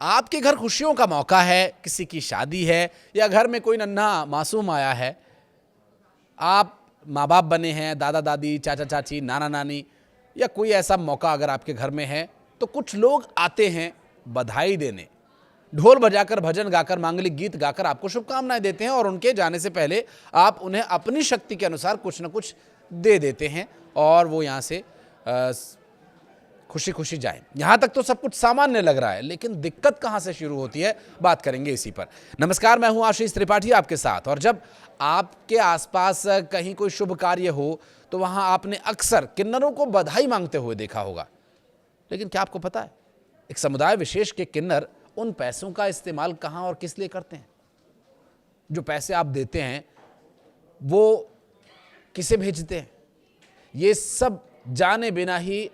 आपके घर खुशियों का मौका है, किसी की शादी है या घर में कोई नन्हा मासूम आया है, आप माँ बाप बने हैं, दादा दादी, चाचा चाची, नाना नानी, या कोई ऐसा मौका अगर आपके घर में है, तो कुछ लोग आते हैं बधाई देने, ढोल बजाकर, भजन गाकर, मांगलिक गीत गाकर आपको शुभकामनाएं देते हैं और उनके जाने से पहले आप उन्हें अपनी शक्ति के अनुसार कुछ न कुछ दे देते हैं और वो यहाँ से खुशी खुशी जाएं। यहाँ तक तो सब कुछ सामान्य लग रहा है, लेकिन दिक्कत कहाँ से शुरू होती है, बात करेंगे इसी पर। नमस्कार, मैं हूँ आशीष त्रिपाठी आपके साथ। और जब आपके आसपास कहीं कोई शुभ कार्य हो तो वहाँ आपने अक्सर किन्नरों को बधाई मांगते हुए देखा होगा। लेकिन क्या आपको पता है, एक समुदाय विशेष के किन्नर उन पैसों का इस्तेमाल कहाँ और किस लिए करते हैं? जो पैसे आप देते हैं वो किसे भेजते हैं? ये सब जाने बिना ही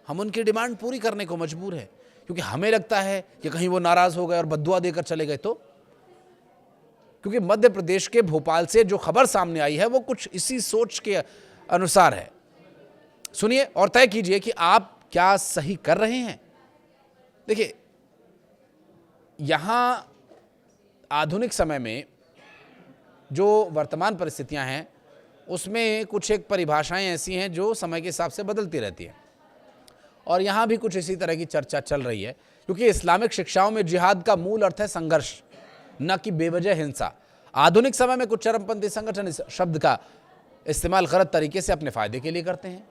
हम उनकी डिमांड पूरी करने को मजबूर है, क्योंकि हमें लगता है कि कहीं वो नाराज हो गए और बद्दुआ देकर चले गए तो। क्योंकि मध्य प्रदेश के भोपाल से जो खबर सामने आई है वो कुछ इसी सोच के अनुसार है। सुनिए और तय कीजिए कि आप क्या सही कर रहे हैं। देखिए, यहां आधुनिक समय में जो वर्तमान परिस्थितियां हैं उसमें कुछ एक परिभाषाएं ऐसी हैं जो समय के हिसाब से बदलती रहती हैं, और यहाँ भी कुछ इसी तरह की चर्चा चल रही है। क्योंकि इस्लामिक शिक्षाओं में जिहाद का मूल अर्थ है संघर्ष, न कि बेवजह हिंसा। आधुनिक समय में कुछ चरमपंथी संगठन इस शब्द का इस्तेमाल गलत तरीके से अपने फायदे के लिए करते हैं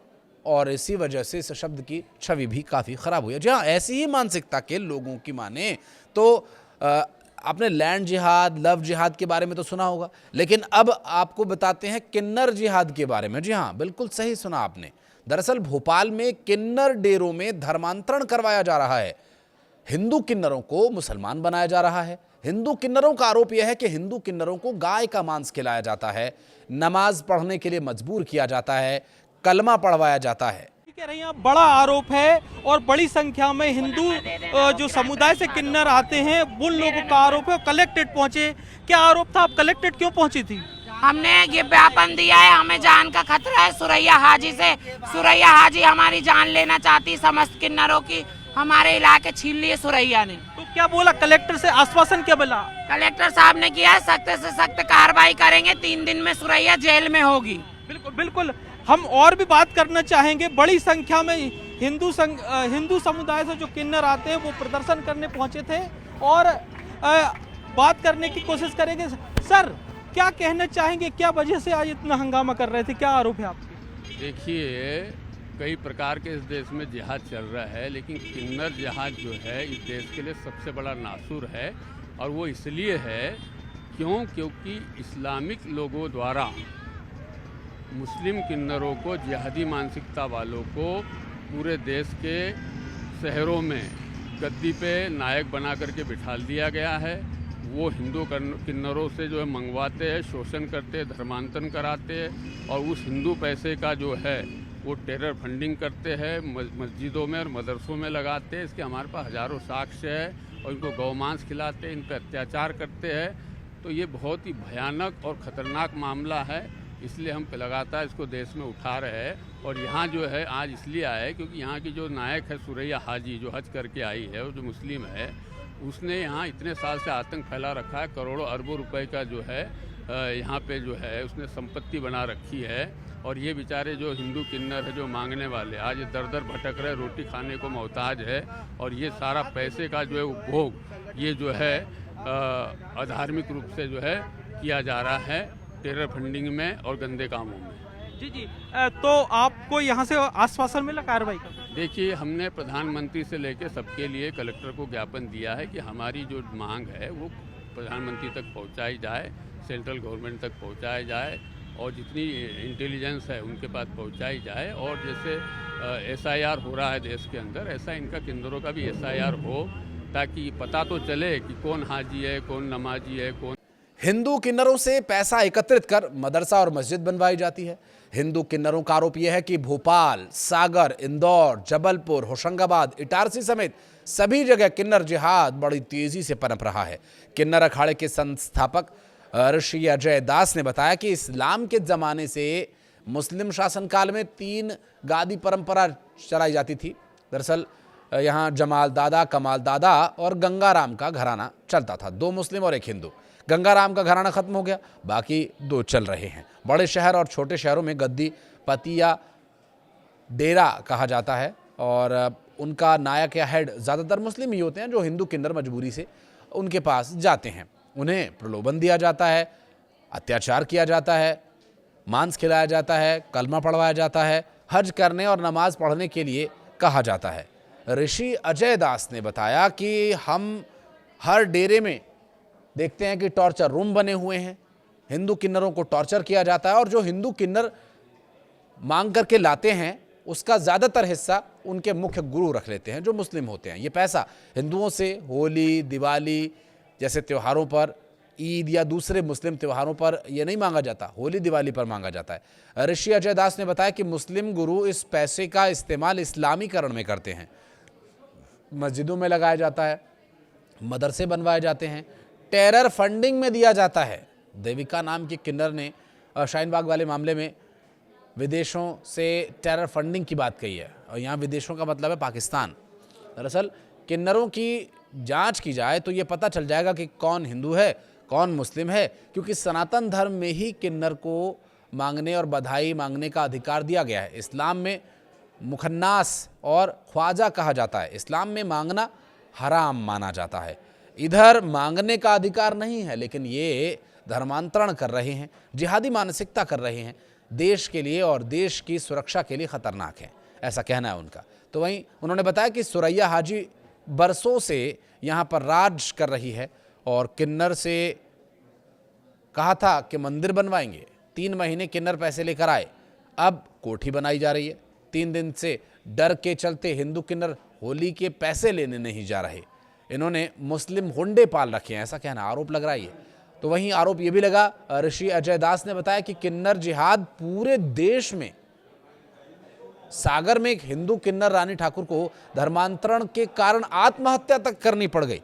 और इसी वजह से इस शब्द की छवि भी काफ़ी खराब हुई है। जी हाँ, ऐसी ही मानसिकता के लोगों की माने तो आपने लैंड जिहाद, लव जिहाद के बारे में तो सुना होगा, लेकिन अब आपको बताते हैं किन्नर जिहाद के बारे में। जी हाँ, बिल्कुल सही सुना आपने। दरअसल भोपाल में किन्नर डेरों में धर्मांतरण करवाया जा रहा है। हिंदू किन्नरों को मुसलमान बनाया जा रहा है। हिंदू किन्नरों का आरोप यह है कि हिंदू किन्नरों को गाय का मांस खिलाया जाता है, नमाज पढ़ने के लिए मजबूर किया जाता है, कलमा पढ़वाया जाता है। कह रही हैं, बड़ा आरोप है और बड़ी संख्या में हिंदू जो समुदाय से किन्नर आते हैं उन लोगों का आरोप है। कलेक्टेड पहुंचे, क्या आरोप था? आप कलेक्टेड क्यों पहुंची थी? हमने ये ज्ञापन दिया है, हमें जान का खतरा है सुरैया हाजी से। सुरैया हाजी हमारी जान लेना चाहती, समस्त किन्नरों की। हमारे इलाके छीन लिए सुरैया ने। तो क्या बोला कलेक्टर से? आश्वासन क्या बोला? कलेक्टर साहब ने किया सख्त से सख्त कार्रवाई करेंगे, 3 दिन में सुरैया जेल में होगी। बिल्कुल बिल्कुल। हम और भी बात करना चाहेंगे। बड़ी संख्या में हिंदू समुदाय से जो किन्नर आते हैं वो प्रदर्शन करने पहुंचे थे और बात करने की कोशिश करेंगे। सर, क्या कहना चाहेंगे, क्या वजह से आज इतना हंगामा कर रहे थे, क्या आरोप है आपके? देखिए, कई प्रकार के इस देश में जिहाद चल रहा है, लेकिन किन्नर जिहाद जो है इस देश के लिए सबसे बड़ा नासूर है। और वो इसलिए है क्योंकि इस्लामिक लोगों द्वारा मुस्लिम किन्नरों को, जिहादी मानसिकता वालों को पूरे देश के शहरों में गद्दी पे नायक बना करके बिठा दिया गया है। वो हिंदू किन्नरों से जो है मंगवाते हैं, शोषण करते हैं, धर्मांतरण कराते हैं और उस हिंदू पैसे का जो है वो टेरर फंडिंग करते हैं, मस्जिदों में और मदरसों में लगाते हैं। इसके हमारे पास हज़ारों साक्ष्य है और इनको गौमांस खिलाते हैं, इन पर अत्याचार करते हैं। तो ये बहुत ही भयानक और ख़तरनाक मामला है, इसलिए हम लगातार इसको देश में उठा रहे हैं। और यहाँ जो है आज इसलिए आए क्योंकि यहाँ की जो नायक है सुरैया हाजी, जो हज करके आई है और जो मुस्लिम है, उसने यहाँ इतने साल से आतंक फैला रखा है। करोड़ों अरबों रुपए का जो है यहाँ पे जो है उसने संपत्ति बना रखी है। और ये बेचारे जो हिंदू किन्नर है, जो मांगने वाले, आज ये दर दर भटक रहे, रोटी खाने को मोहताज है। और ये सारा पैसे का जो है उपभोग ये जो है अधार्मिक रूप से जो है किया जा रहा है, टेरर फंडिंग में और गंदे कामों में। जी जी। तो आपको यहाँ से आश्वासन मिला कार्रवाई का? देखिए, हमने प्रधानमंत्री से लेकर सबके लिए कलेक्टर को ज्ञापन दिया है कि हमारी जो मांग है वो प्रधानमंत्री तक पहुँचाई जाए, सेंट्रल गवर्नमेंट तक पहुँचाई जाए और जितनी इंटेलिजेंस है उनके पास पहुँचाई जाए। और जैसे SIR हो रहा है देश के अंदर, ऐसा इनका किन्नरों का भी SIR हो, ताकि पता तो चले कि कौन हाजी है, कौन नमाजी है, कौन। हिंदू किन्नरों से पैसा एकत्रित कर मदरसा और मस्जिद बनवाई जाती है। हिंदू किन्नरों का आरोप यह है कि भोपाल, सागर, इंदौर, जबलपुर, होशंगाबाद, इटारसी समेत सभी जगह किन्नर जिहाद बड़ी तेजी से पनप रहा है। किन्नर अखाड़े के संस्थापक ऋषि अजय दास ने बताया कि इस्लाम के जमाने से मुस्लिम शासनकाल में 3 गादी परंपरा चलाई जाती थी। दरअसल यहाँ जमाल दादा, कमाल दादा और गंगाराम का घराना चलता था, 2 मुस्लिम और 1 हिंदू। गंगाराम का घराना खत्म हो गया, बाकी 2 चल रहे हैं। बड़े शहर और छोटे शहरों में गद्दी पति या डेरा कहा जाता है और उनका नायक या हेड ज़्यादातर मुस्लिम ही होते हैं, जो हिंदू किन्नर मजबूरी से उनके पास जाते हैं। उन्हें प्रलोभन दिया जाता है, अत्याचार किया जाता है, मांस खिलाया जाता है, कलमा पढ़वाया जाता है, हज करने और नमाज पढ़ने के लिए कहा जाता है। ऋषि अजय दास ने बताया कि हम हर डेरे में देखते हैं कि टॉर्चर रूम बने हुए हैं, हिंदू किन्नरों को टॉर्चर किया जाता है और जो हिंदू किन्नर मांग करके लाते हैं उसका ज़्यादातर हिस्सा उनके मुख्य गुरु रख लेते हैं, जो मुस्लिम होते हैं। ये पैसा हिंदुओं से होली, दिवाली जैसे त्योहारों पर, ईद या दूसरे मुस्लिम त्योहारों पर ये नहीं मांगा जाता, होली दिवाली पर मांगा जाता है। ऋषि अजय दास ने बताया कि मुस्लिम गुरु इस पैसे का इस्तेमाल इस्लामीकरण में करते हैं। मस्जिदों में लगाया जाता है, मदरसे बनवाए जाते हैं, टेरर फंडिंग में दिया जाता है। देविका नाम की किन्नर ने शाहीन बाग वाले मामले में विदेशों से टेरर फंडिंग की बात कही है और यहाँ विदेशों का मतलब है पाकिस्तान। दरअसल किन्नरों की जांच की जाए तो ये पता चल जाएगा कि कौन हिंदू है, कौन मुस्लिम है, क्योंकि सनातन धर्म में ही किन्नर को मांगने और बधाई मांगने का अधिकार दिया गया है। इस्लाम में मुखन्नास और ख्वाजा कहा जाता है। इस्लाम में मांगना हराम माना जाता है। इधर मांगने का अधिकार नहीं है, लेकिन ये धर्मांतरण कर रहे हैं, जिहादी मानसिकता कर रहे हैं, देश के लिए और देश की सुरक्षा के लिए खतरनाक है, ऐसा कहना है उनका। तो वहीं उन्होंने बताया कि सुरैया हाजी बरसों से यहाँ पर राज कर रही है और किन्नर से कहा था कि मंदिर बनवाएंगे। 3 महीने किन्नर पैसे लेकर आए, अब कोठी बनाई जा रही है। 3 दिन से डर के चलते हिंदू किन्नर होली के पैसे लेने नहीं जा रहे। इन्होंने मुस्लिम हुंडे पाल रखे हैं, ऐसा कहना, आरोप लग रहा है। तो वहीं आरोप ये भी लगा, ऋषि अजय दास ने बताया कि किन्नर जिहाद पूरे देश में, सागर में एक हिंदू किन्नर रानी ठाकुर को धर्मांतरण के कारण आत्महत्या तक करनी पड़ गई।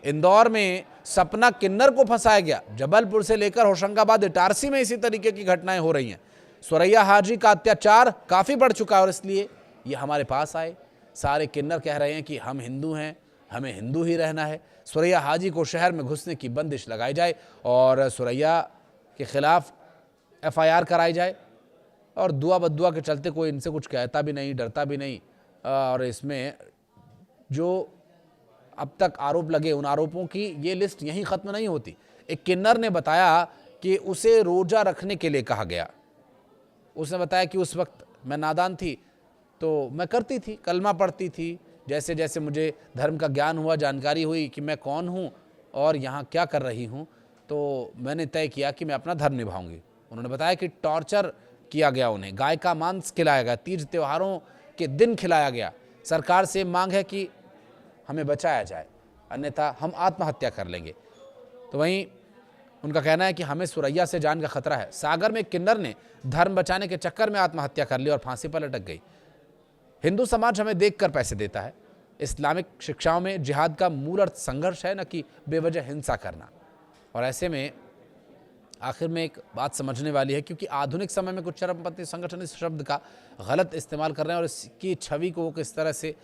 इंदौर में सपना किन्नर को फंसाया गया। जबलपुर से लेकर होशंगाबाद, इटारसी में इसी तरीके की घटनाएं हो रही हैं। सुरैया हाजी का अत्याचार काफी बढ़ चुका है और इसलिए ये हमारे पास आए। सारे किन्नर कह रहे हैं कि हम हिंदू हैं, हमें हिंदू ही रहना है। सुरैया हाजी को शहर में घुसने की बंदिश लगाई जाए और सुरैया के खिलाफ FIR कराई जाए और दुआ बद्दुआ के चलते कोई इनसे कुछ कहता भी नहीं, डरता भी नहीं। और इसमें जो अब तक आरोप लगे, उन आरोपों की ये लिस्ट यहीं ख़त्म नहीं होती। एक किन्नर ने बताया कि उसे रोज़ा रखने के लिए कहा गया। उसने बताया कि उस वक्त मैं नादान थी तो मैं करती थी, कलमा पढ़ती थी। जैसे जैसे मुझे धर्म का ज्ञान हुआ, जानकारी हुई कि मैं कौन हूँ और यहाँ क्या कर रही हूँ, तो मैंने तय किया कि मैं अपना धर्म निभाऊंगी। उन्होंने बताया कि टॉर्चर किया गया, उन्हें गाय का मांस खिलाया गया, तीज त्योहारों के दिन खिलाया गया। सरकार से मांग है कि हमें बचाया जाए, अन्यथा हम आत्महत्या कर लेंगे। तो वहीं उनका कहना है कि हमें सुरैया से जान का खतरा है। सागर में किन्नर ने धर्म बचाने के चक्कर में आत्महत्या कर ली और फांसी पर लटक गई। हिंदू समाज हमें देखकर पैसे देता है। इस्लामिक शिक्षाओं में जिहाद का मूल अर्थ संघर्ष है, न कि बेवजह हिंसा करना। और ऐसे में आखिर में एक बात समझने वाली है, क्योंकि आधुनिक समय में कुछ चरमपंथी संगठन इस शब्द का गलत इस्तेमाल कर रहे हैं और इसकी छवि को किस तरह से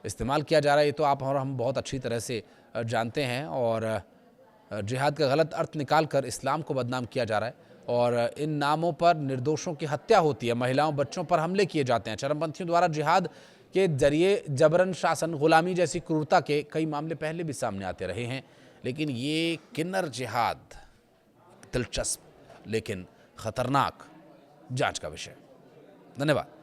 इस्तेमाल किया जा रहा है ये तो आप और हम बहुत अच्छी तरह से जानते हैं। और जिहाद का गलत अर्थ निकाल कर इस्लाम को बदनाम किया जा रहा है और इन नामों पर निर्दोषों की हत्या होती है, महिलाओं बच्चों पर हमले किए जाते हैं। चरमपंथियों द्वारा जिहाद के जरिए जबरन शासन, गुलामी जैसी क्रूरता के कई मामले पहले भी सामने आते रहे हैं। लेकिन ये किन्नर जिहाद दिलचस्प लेकिन खतरनाक जांच का विषय। धन्यवाद।